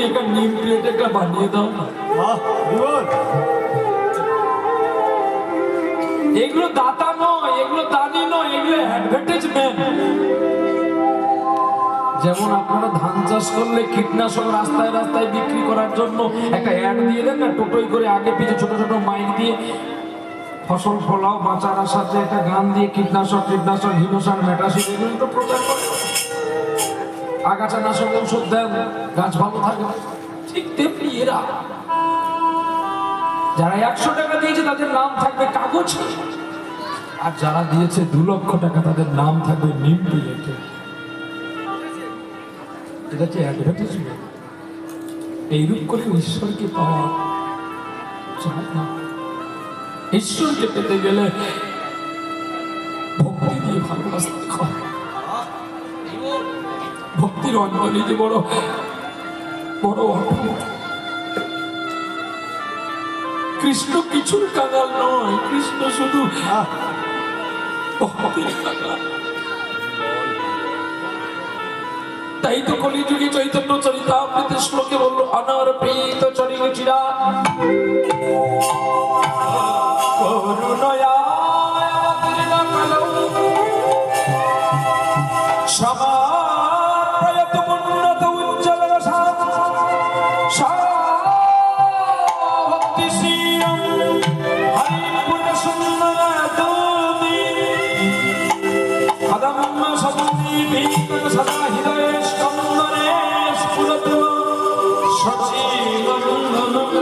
একটা নিম প্লেট একটা বানিয়ে দাও না। এগুলো দাতা নয়, এগুলো দানি নয়, এগুলো অ্যাডভার্টাইজমেন্ট। যেমন আপনারা ধান চাষ করলে কীটনাশক রাস্তায় রাস্তায় বিক্রি করার জন্য একটা অ্যাড দিয়ে দেন না, টোটোই করে আগে পিছে ছোট ছোট মাইক দিয়ে ফসল ফলাও বাঁচার আশাতে একটা গান দিয়ে কীটনাশক হিমসার মেটাসিন এগুলো তো প্রচার করে, আগাছা নাশক ওষুধ দেন, গাছ ভালো থাকে। ঠিক তেমনি এরা যারা 100 টাকা দিয়েছে তাদের নাম থাকবে কাগজ, আর যারা দিয়েছে 2 লক্ষ টাকা তাদের নাম থাকবে নিম প্লেটে। এটা হচ্ছে অ্যাডভার্টাইজমেন্ট। এইরূপ করে ঈশ্বরকে পাওয়া যায় না। ঈশ্বরকে পেতে গেলে ভক্তি দিয়ে ভালোবাসতে হয়। ভক্তির অঞ্জলি যে বড় বড় অটুট। কৃষ্ণ কিছুর কাঙাল নয়, কৃষ্ণ শুধু ভক্তির কাঙাল। তাই তো কলিযুগে চৈতন্য চরিতামৃতের শ্লোকে বলল, অনর্পিত চরিচিরা করুণয়া অবতীর্ণ কালৌ সমাপ্রয়ত উন্নত উজ্জ্বল রসাৎ ভক্তিশীলং হরিপুর সুন্দর দূতি কদম্ব সন্দীপিত সদা হৃদয়ে স্কন্দনে স্ফুরতু সচিবন্ধনম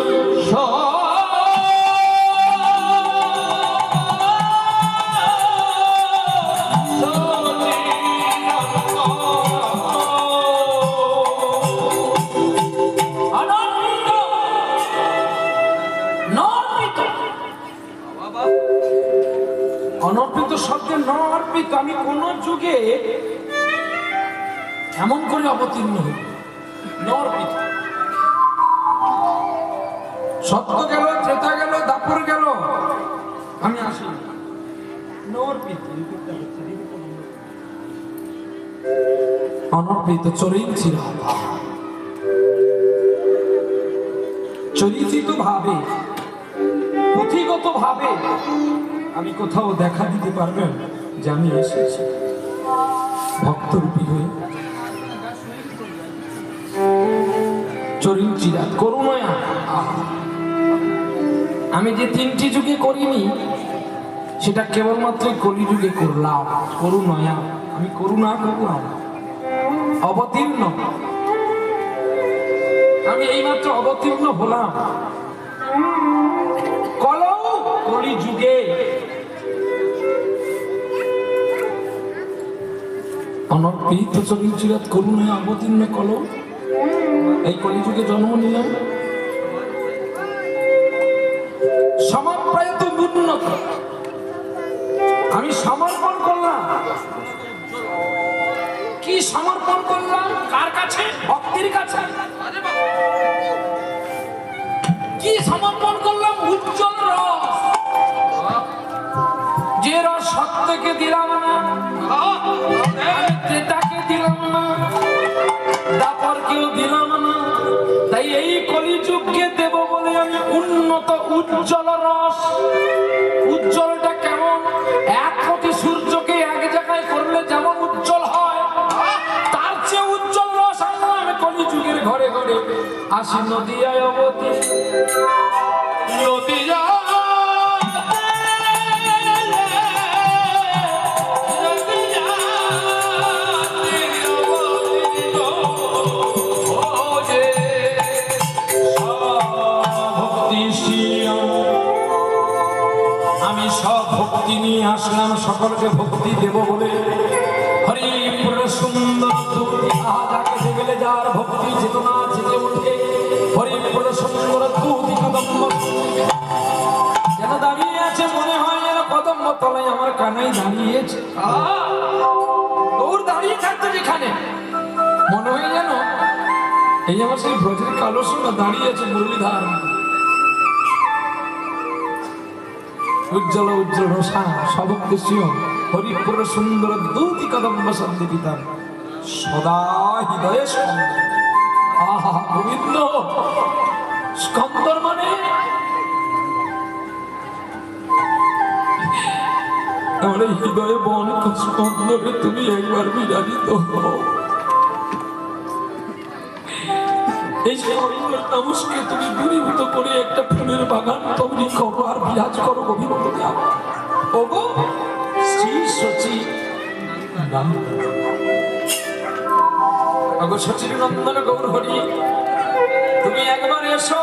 অনর্পিত শব্দে ন অর্পিত। আমি কোন যুগে এমন করে অবতীর্ণ হই ন অর্পিত। সত্য গেল, ত্রেতা গেল, দাপর গেল, আমি আসি ন অর্পিত। অনর্পিত চরিচির চরিচিত ভাবে পুঁথিগত ভাবে আমি কোথাও দেখা দিতে পারবেন যে আমি এসেছি ভক্তরূপী হয়ে। চরিচিরাত করুণয়া। আমি যে 3টি যুগে করিনি সেটা কেবলমাত্র কলিযুগে করলাম। করুণয়া, আমি করুণা করলাম, অবতীর্ণ। আমি এইমাত্র অবতীর্ণ হলাম কলৌ কলিযুগে। অনর্পিত চরিচিরাত করুণায় অবতীর্ণ কলৌ, এই কলিযুগে জন্ম নিলাম। সমাপ্রায়ত উন্নত, আমি সমর্পণ করলাম। কি সমর্পণ করলাম? কার কাছে? ভক্তির কাছে। কি সমর্পণ করলাম? উজ্জ্বল রস। যে রস সত্যকে দিলাম না, ত্রেতাকে দিলাম না, দাপরকেও দিলাম না, তাই এই কলিযুগকে দেব বলে আমি উন্নত উজ্জ্বল রস। উজ্জ্বলটা কেমন? 1 কোটি সূর্যকে এক জায়গায় করলে যেমন উজ্জ্বল হয়, তার চেয়ে উজ্জ্বল রস আনলাম আমি কলিযুগের ঘরে ঘরে। আসি নদিয়ায় অবতী, নদিয়া আমি সব ভক্তি নিয়ে আসলাম সকলকে ভক্তি দেব বলে। হরিপুর সুন্দর দূতি যাকে দেখলে যার ভক্তি চেতনা জেগে ওঠে। হরিপুর সুন্দর দূতি কদম্ব যেন দাঁড়িয়ে আছে, মনে হয় যেন কদম্ব তলায় আমার কানাই দাঁড়িয়েছে। ওর দাঁড়িয়ে থাকতো যেখানে, মনে হয় যেন এই আমার সেই ব্রজের কালো সোনা দাঁড়িয়ে আছে মুরলীধার। উজ্জ্বল উজ্জ্বল রসায়ন সবকুশিও হরিপুর সুন্দর দূতি কদম্ব সন্দীপিতাম সদা হৃদয়ে আহা গোবিন্দ, স্কন্দর মানে আমার হৃদয়ে বন স্কন্দরে তুমি একবার বিরাজিত হও। এই তামসকে তুমি দূরীভূত করে একটা ফুলের বাগান তৈরি করো আর বিরাজ করো গোবিন্দ। ওগো শ্রী সচি ওগো সচির নন্দন গৌর হরি, তুমি একবার এসো।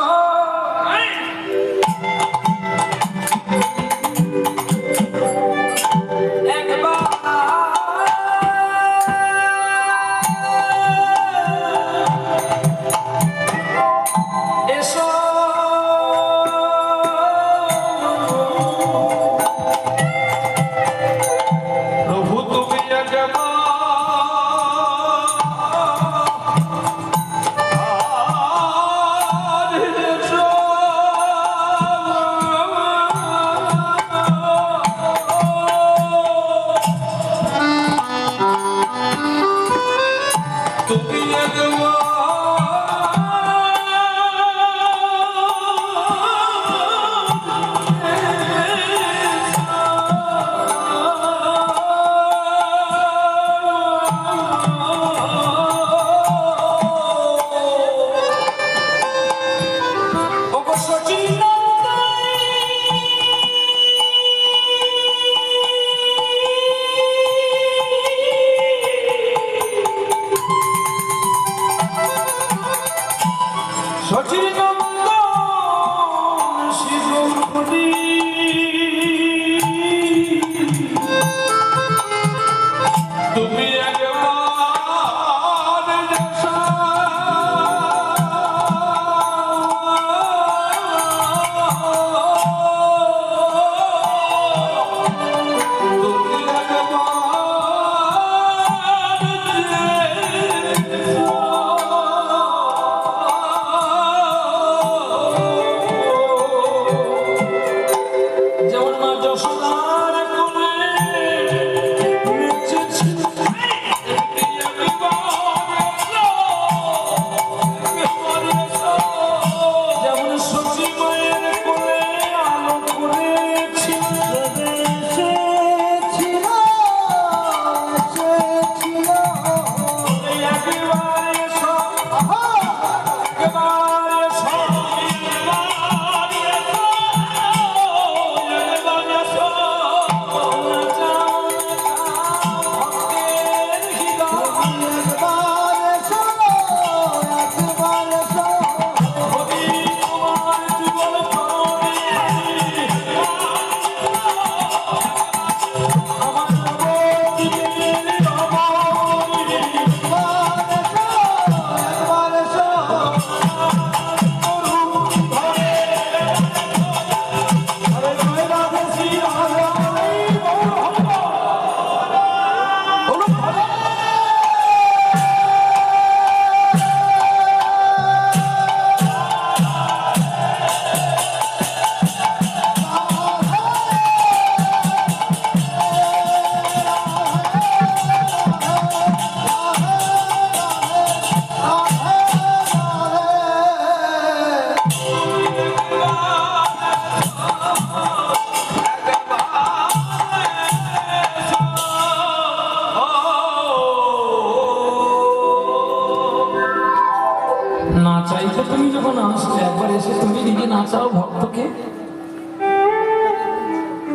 নাচাও ভক্তকে।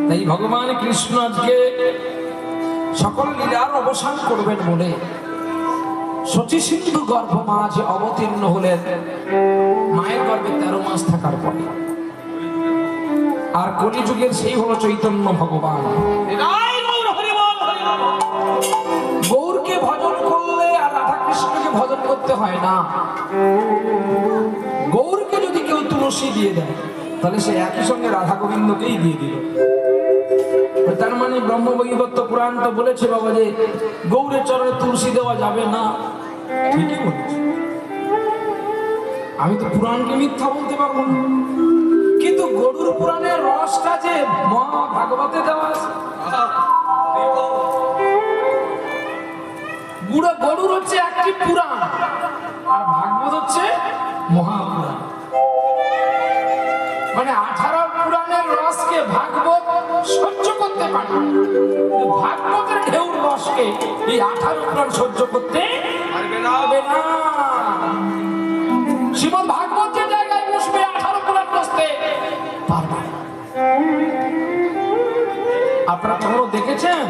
তাই ভগবান কৃষ্ণ আজকে সকল লীলার অবসান করবেন বলে শচী সিন্ধু গর্ভ মাঝে অবতীর্ণ হলেন মায়ের গর্ভে 13 মাস থাকার পরে। আর কলিযুগের সেই হলো চৈতন্য ভগবান। গৌরকে ভজন করলে আর রাধা কৃষ্ণকে ভজন করতে হয় না। গৌরকে যদি কেউ তুলসী দিয়ে দেয় তাহলে সে একই সঙ্গে রাধা গোবিন্দকেই দিয়ে দিল। তার মানে ব্রহ্মবৈবর্ত পুরাণ তো বলেছে বাবা যে গৌরের চরণে তুলসী দেওয়া যাবে না। ঠিকই বলেছে, আমি তো পুরাণকে মিথ্যা বলতে পারবো না, কিন্তু গরুর পুরাণের রসটা যে মহাভাগবতে দেওয়া আছে। গরুর হচ্ছে একটি পুরাণ আর ভাগবত ভাগবত হচ্ছে মহাপুরাণ। মানে 18 পুরাণের রসকে ভাগবত সহ্য করতে পারে না। কিন্তু ভাগবতের ঢেউর রসকে এই 18 পুরাণ সহ্য করতে পারবে না। শ্রীমদ্ ভাগবত যে জায়গায় বসবে 18 পুরাণ বসতে পারবে না। আপনারা কখনো দেখেছেন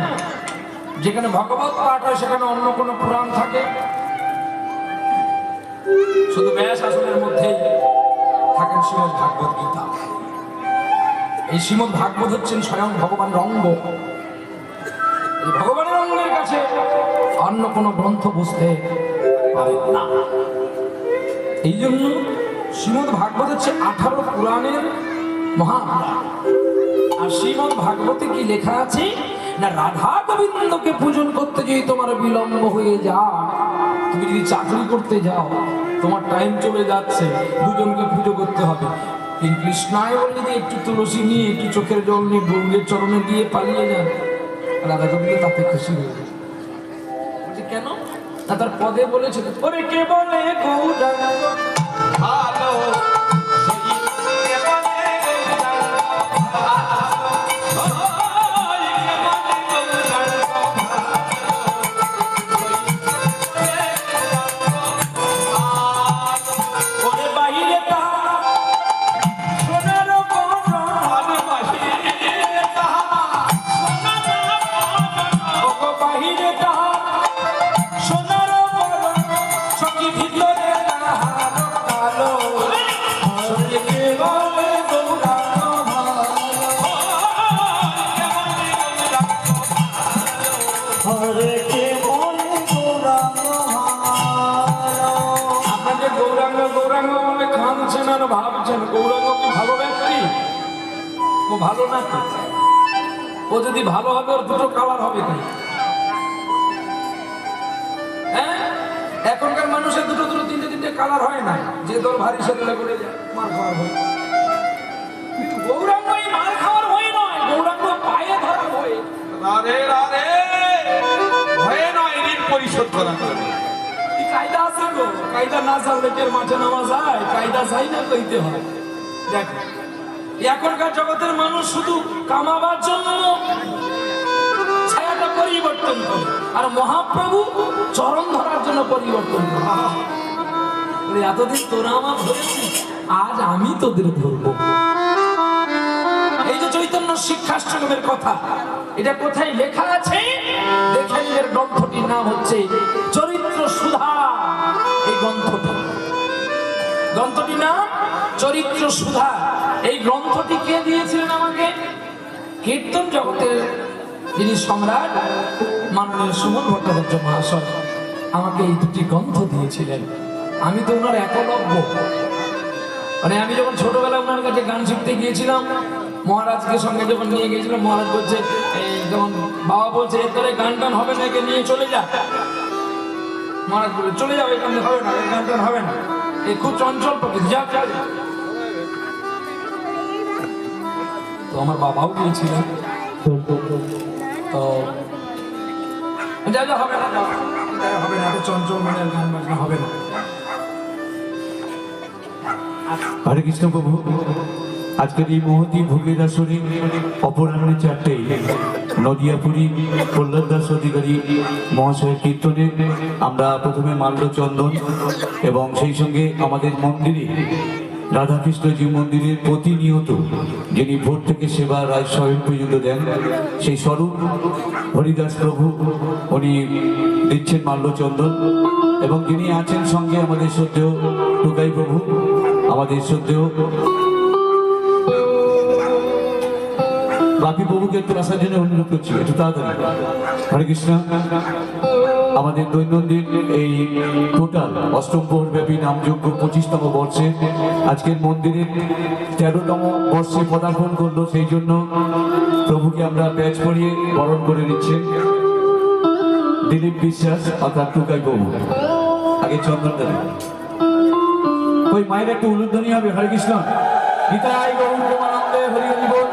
যেখানে ভগবত পাঠ হয় সেখানে অন্য কোনো পুরাণ থাকে? শুধু ব্যাস আসনের মধ্যেই থাকেন শ্রীমদ্ ভাগবত গীতা। এই শ্রীমদ্ ভাগবত হচ্ছেন স্বয়ং ভগবানের অঙ্গ। এই ভগবানের অঙ্গের কাছে অন্য কোনো গ্রন্থ বুঝতে পারে না। এই জন্য শ্রীমদ্ ভাগবত হচ্ছে 18 পুরাণের মহাপুরাণ। আর শ্রীমদ্ ভাগবতে কি লেখা আছে না, রাধা গোবিন্দকে পূজন করতে যদি তোমার বিলম্ব হয়ে যায়, তুমি যদি চাকরি করতে যাও, তোমার টাইম চলে যাচ্ছে, দুজনকে পুজো করতে হবে, কিন্তু কৃষ্ণায় বললে যে একটু তুলসী নিয়ে একটু চোখের জল নিয়ে গৌরের চরণে দিয়ে পালিয়ে যান, রাধা গোবিন্দ তাতে খুশি হয়ে যায়। বলছে কেন না, তার পদে বলেছে ওরে কে বলে গৌরাঙ্গ ভালো, ভাবছেন গৌরাঙ্গ কি ভালো ব্যক্তি? ও ভালো না তো। ও যদি ভালো হবে ওর দুটো কালার হবে কি? হ্যাঁ, এখনকার মানুষের দুটো দুটো তিনটে তিনটে কালার হয় না, যে তোর ভারী সে দলে করে যায় মার খাওয়ার হয়। কিন্তু গৌরাঙ্গ এই মার খাওয়ার হয় নয়, গৌরাঙ্গ পায়ে ধরা হয়। রাধে রাধে, ভয়ে নয়, ঋণ পরিশোধ করা যাবে। কায়দা আছে গো, কায়দা না জানলে কেউ মাঠে নামা যায়? কায়দা চাই না কইতে হয়। দেখো এখনকার জগতের মানুষ শুধু কামাবার জন্য ছায়াটা পরিবর্তন করে, আর মহাপ্রভু চরণ ধরার জন্য পরিবর্তন করে। এতদিন তোরা আমার ধরেছিস, আজ আমি তোদের ধরবো। এই যে চৈতন্য শিক্ষাশ্রমের কথা, এটা কোথায় লেখা আছে দেখেন। এর গ্রন্থটির নাম হচ্ছে চরিত্র সুধা। এই গ্রন্থটির নাম চরিত্র সুধা। এই গ্রন্থটি কে দিয়েছিলেন আমাকে? কীর্তন জগতের যিনি সম্রাট মাননীয় সুমন ভট্টাচার্য মহাশয় আমাকে এই দুটি গ্রন্থ দিয়েছিলেন। আমি তো ওনার একলব্য। মানে আমি যখন ছোটবেলা ওনার কাছে গান শিখতে গিয়েছিলাম, মহারাজকে সঙ্গে যখন নিয়ে গিয়েছিলাম, মহারাজ বলছে যখন বাবা বলছে এরপরে গান টান হবে না, একে নিয়ে চলে যা। মহারাজ বলে চলে যাও, এই গান হবে না, এই গান টান হবে না, এই খুব চঞ্চল প্রকৃতি, যা চলে। তো আমার বাবাও গিয়েছিলেন, তো যা যা হবে না, হবে না, এত চঞ্চল মানে গান বাজনা হবে না। হরে কৃষ্ণ প্রভু, আজকের এই মহতী ভোগের আসরে অপরাহ্নে 4টায় নদিয়াপুরী কল্যাণ দাস অধিকারী মহাশয়ের কীর্তনে আমরা প্রথমে মাল্যচন্দন এবং সেই সঙ্গে আমাদের মন্দিরে রাধাকৃষ্ণজি মন্দিরের প্রতিনিয়ত যিনি ভোর থেকে সেবা রায় স্বয়ং পর্যন্ত দেন, সেই স্বরূপ হরিদাস প্রভু উনি দিচ্ছেন মাল্যচন্দন, এবং যিনি আছেন সঙ্গে আমাদের শ্রদ্ধেয় টুকাই প্রভু, আমাদের শ্রদ্ধেয় বাপি প্রভুকে একটু আসার জন্য অনুরোধ করছি, একটু তাড়াতাড়ি। হরে কৃষ্ণ। আমাদের দৈনন্দিন এই টোটাল অষ্টম প্রহর ব্যাপী নামযজ্ঞ 25তম বর্ষে আজকের মন্দিরের 13তম বর্ষে পদার্পণ করলো, সেই জন্য প্রভুকে আমরা ব্যাচ পরিয়ে বরণ করে নিচ্ছি। দিলীপ বিশ্বাস অর্থাৎ টুকাই প্রভু, আগে চন্দন দেবে ওই মায়ের একটু উলুধ্বনি হবে। হরে কৃষ্ণ। গীতায় গৌর প্রেমানন্দে হরি হরি বল।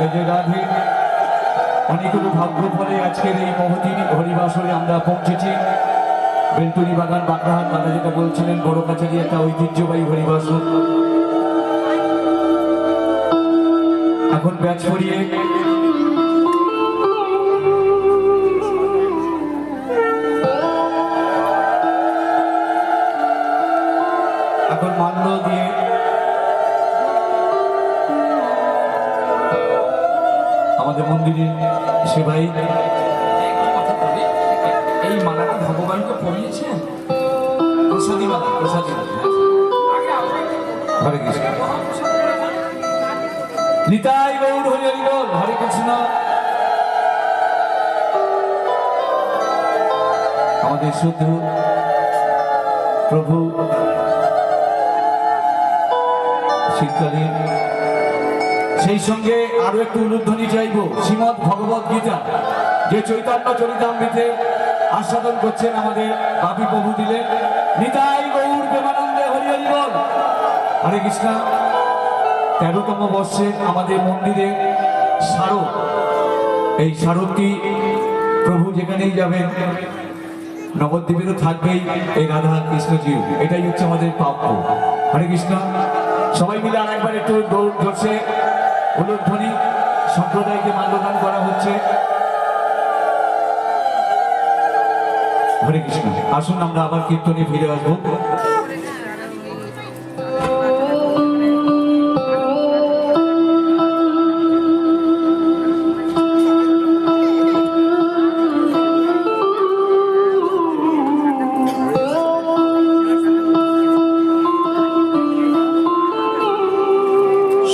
এই যে রাধে, অনেকগুলো ভাগ্য ফলে আজকের এই মহতী হরিবাসরে আমরা পৌঁছেছি। বেলটুরি বাগান বাঁকড়াহাট দাদা যেটা বলছিলেন বড় কাছারি একটা ঐতিহ্যবাহী হরিবাস এখন ব্যাচ পড়িয়ে এখন মান্য দিয়ে আমাদের মন্দিরে সেবাই কথা বলি, এই মালাটা ভগবানকে পরিয়েছেন প্রসাদী মালা, প্রসাদী মালা। হরে কৃষ্ণ নিতাই গৌর হরি হরি বল, হরে কৃষ্ণ। আমাদের শুদ্ধ প্রভু শীতকালে সেই সঙ্গে আরো একটু উলুধ্বনি চাইব শ্রীমদ ভগবত গীতা যে চৈতন্য চরিতামৃতে আস্বাদন করছেন আমাদের বাপি প্রভু দিলেন। নিতাই গৌর প্রেমানন্দে হরি হরি বল, হরে কৃষ্ণ। 13তম বর্ষে আমাদের মন্দিরে স্মারক, এই স্মারকটি প্রভু যেখানেই যাবেন নবদ্বীপেরও থাকবেই এই রাধা কৃষ্ণজি, এটাই হচ্ছে আমাদের প্রাপ্য। হরে কৃষ্ণ। সবাই মিলে আর একবার একটু দৌড় ধরছে উলুধ্বনি, সম্প্রদায়কে মাল্যদান করা হচ্ছে। হরে কৃষ্ণ। আসুন আমরা আবার কীর্তনে ফিরে আসবো।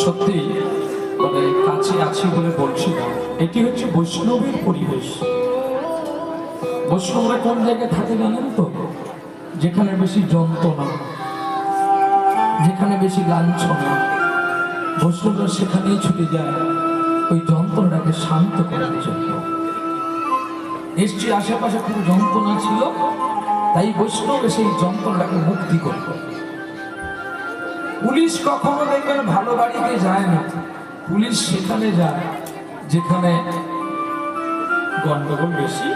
সত্যি মানে কাছে আছি বলে বলছি না, এটি হচ্ছে বৈষ্ণবের পরিবেশ। বৈষ্ণবরা কোন জায়গায় থাকে জানেন তো? যেখানে বেশি যন্ত্রণা, যেখানে বেশি লাঞ্ছনা, বৈষ্ণবরা সেখানেই ছুটে যায় ওই যন্ত্রণাটাকে শান্ত করার জন্য। নিশ্চয়ই আশেপাশে খুব যন্ত্রণা ছিল, তাই বৈষ্ণব সেই যন্ত্রণাটাকে মুক্তি করত। পুলিশ কখনো দেখবেন ভালো বাড়িতে যায় না, পুলিশ সেখানে যায় যেখানে গন্ডগোল বেশি।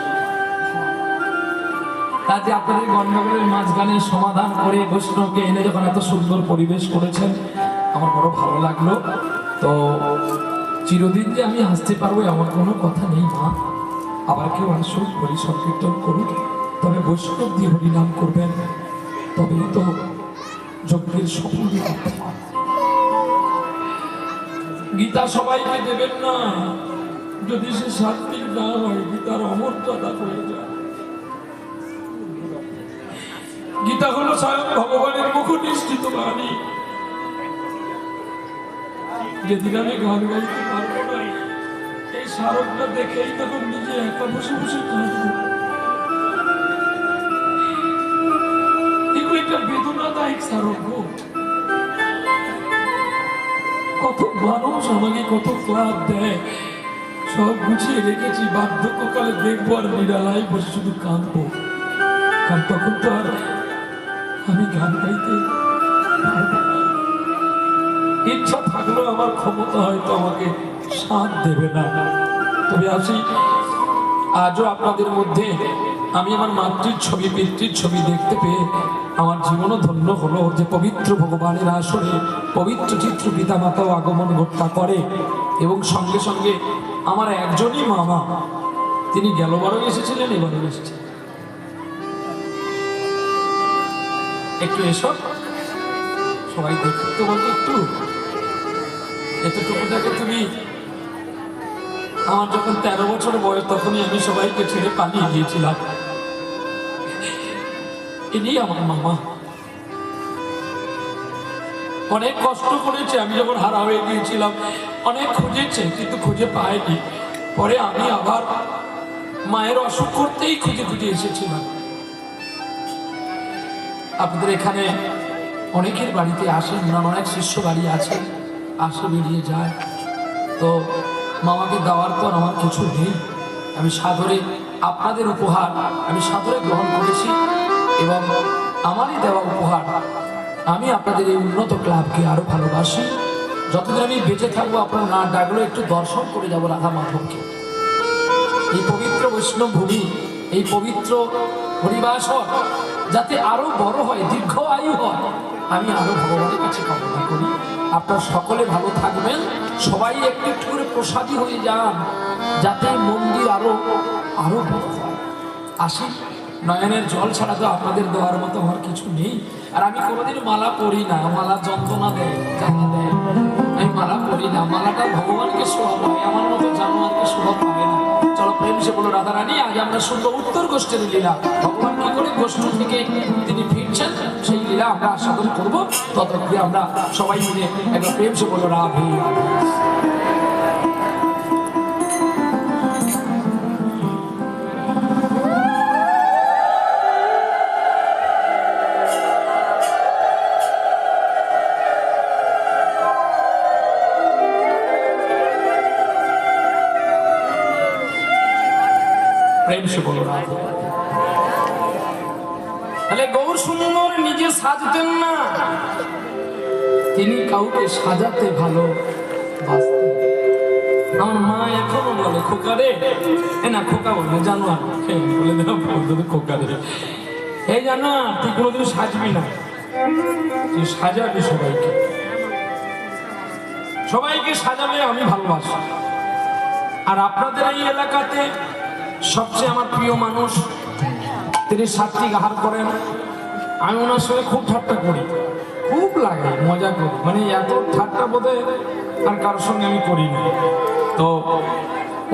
কাজে আপনাদের গন্ডগোলের মাঝখানে সমাধান করে বৈষ্ণবকে এনে যখন এত সুন্দর পরিবেশ করেছেন, আমার বড় ভালো লাগলো। তো চিরদিন যে আমি আসতে পারবো এমন কোনো কথা নেই মা, আবার কেউ আসুক, হরি সংকীর্তন করুক, তবে বৈষ্ণব দিয়ে হরিনাম করবেন, তবেই তো যজ্ঞের সফল করতে পারবে। গীতা সবাইকে দেবেন না, যদি সে সাত্বিক না হয় গীতার অমর্যাদা হয়ে যায়। গীতা হলো স্বয়ং ভগবানের মুখনিষ্ঠিত বাণী। যেদিন আমি গান গাইতে পারবো না, এই স্মারকটা দেখেই তখন নিজে একা বসে বসে কাঁদবো। এগুলো একটা বেদনাদায়ক স্মারক। কত মানুষ আমাকে কত ক্লাব দেয়, সব গুছিয়ে রেখেছি, বার্ধক্যকালে দেখবো আর নিরালায় বসে শুধু কাঁদবো। কারণ তখন তো আর আমি গান গাইতে পারবো না। ইচ্ছা থাকলেও আমার ক্ষমতা হয়তো আমাকে সাথ দেবে না। তবে আসি, আজও আপনাদের মধ্যে আমি আমার মাতৃর ছবি, পিতৃর ছবি দেখতে পেয়ে আমার জীবনও ধন্য হলো যে পবিত্র ভগবানের আসরে পবিত্র চিত্র পিতা মাতাও আগমন ঘটা করে। এবং সঙ্গে সঙ্গে আমার একজনই মামা, তিনি গেলবারও এসেছিলেন, এবারও এসেছেন। একটু এসব সবাই দেখতে বলতো, একটু এতটুকু দেখে তুমি। আমার যখন 13 বছর বয়স, তখনই আমি সবাইকে ছেড়ে পালিয়ে গিয়েছিলাম। ইনি আমার মামা। অনেক কষ্ট করেছে, আমি যখন হারা হয়ে গিয়েছিলাম অনেক খুঁজেছে, কিন্তু খুঁজে পায়নি। পরে আমি আবার মায়ের অসুখ করতেই খুঁজে খুঁজে এসেছিলাম। আপনাদের এখানে অনেকের বাড়িতে আসেন, অনেক শিষ্য বাড়ি আছে, আসে বেরিয়ে যায়। তো মামাকে দেওয়ার পর আমার কিছু নেই, আমি সাদরে আপনাদের উপহার আমি সাদরে গ্রহণ করেছি। এবং আমারই দেওয়া উপহার, আমি আপনাদের এই উন্নত ক্লাবকে আরো ভালোবাসি। যতদিন আমি বেঁচে থাকবো, আপনারা না ডাকলেও একটু দর্শন করে যাবো রাধা মাধবকে। এই পবিত্র বৈষ্ণব ভূমি, এই পবিত্র হরিবাসর যাতে আরো বড় হয়, দীর্ঘ আয়ু হয়, আমি আরো ভগবানের কাছে কামনা করি। আপনারা সকলে ভালো থাকবেন, সবাই একটু একটু করে প্রসাদী হয়ে যান, যাতে মন্দির আরো আরো বড় হয়। আসি, নয়নের জল ছাড়া তো আপনাদের দেওয়ার মতো আমার কিছু নেই। আর আমি কোনোদিন মালা পরি না, মালা যন্ত্রণা দেয়, জ্বালা দেয়, আমি মালা পরি না। মালাটা ভগবানকে শোভা পায়, আমার মতো জানোয়ারকে শোভা পায় না। চলো প্রেম সে বলো রাধা রানী, আজ আমরা শুনবো উত্তর গোষ্ঠীর লীলা। ভগবান কি করে গোষ্ঠ থেকে তিনি ফিরছেন সেই লীলা আমরা আস্বাদন করবো। ততক্ষণে আমরা সবাই মিলে একবার প্রেম সে বলো রাধে রাধে। প্রেম সে বলো রাধে রাধে। তাহলে গৌর সুন্দর নিজে সাজতেন না, তিনি কাউকে সাজাতে ভালো বাসতেন। আমার মা এখনো বলে খোকা রে, না খোকা বলে জানোয়ার, বলে দিলাম খোকা রে, এই জানোয়ার তুই কোনোদিন সাজবি না, তুই সাজাবি সবাইকে, সবাইকে সাজাবে আমি ভালোবাসি। আর আপনাদের এই এলাকাতে সবচেয়ে আমার প্রিয় মানুষ, তিনি সাত্বিক আহার করেন। আমি ওনার সঙ্গে খুব ঠাট্টা করি, খুব লাগে, মজা করি, মানে এত ঠাট্টা বোধে আর কারোর সঙ্গে আমি করি না। তো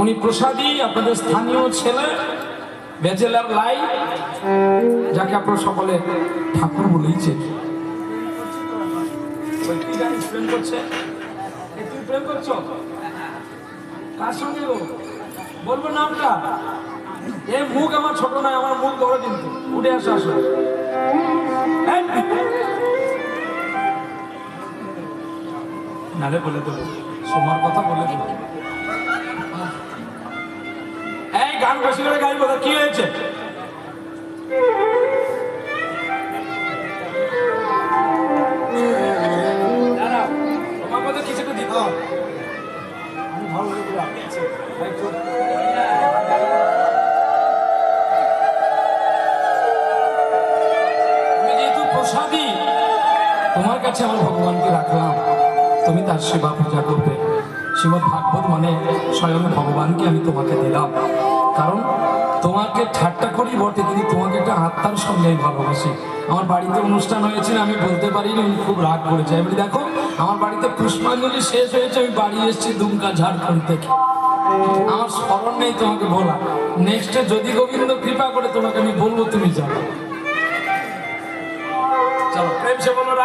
উনি প্রসাদী, আপনাদের স্থানীয় ছেলে ব্যাচেলার লাই, যাকে আপনারা সকলে ঠাকুর বলেইছেন। প্রেম করছে, তুই প্রেম করছো কার সঙ্গে গো? বলবো নামটা? এই মুখ আমার ছোট নয়, আমার মুখ বড়, কিন্তু উঠে আসো আসো। নারে বলে দেবো, সোমার কথা বলে দেবো। এই গান বেশি করে গাইবো, কি হয়েছে? তোমার কথা কিছু দিতে হবে, আমি ভালো করে প্রসাদী, তোমার কাছে আমার ভগবানকে রাখলাম, তুমি তার সেবা পূজা করবে। শ্রীমদ ভাগবত মানে স্বয়ং ভগবানকে আমি তোমাকে দিলাম, কারণ তোমাকে ঠাট্টা করি বটে, কিন্তু তোমাকে একটা আত্মার সঙ্গে আমি ভালোবাসি। আমার বাড়িতে অনুষ্ঠান হয়েছিল, আমি বলতে পারিনি, উনি খুব রাগ করেছে। আমি দেখো আমার বাড়িতে পুষ্পাঞ্জলি শেষ হয়েছে, আমি বাড়ি এসেছি দুমকা ঝাড়খণ্ড থেকে, আমার স্মরণ নেই তোমাকে বলা। নেক্সটে যদি গোবিন্দ কৃপা করে তোমাকে আমি বলবো, তুমি যাও। চলো প্রেম সে বলো।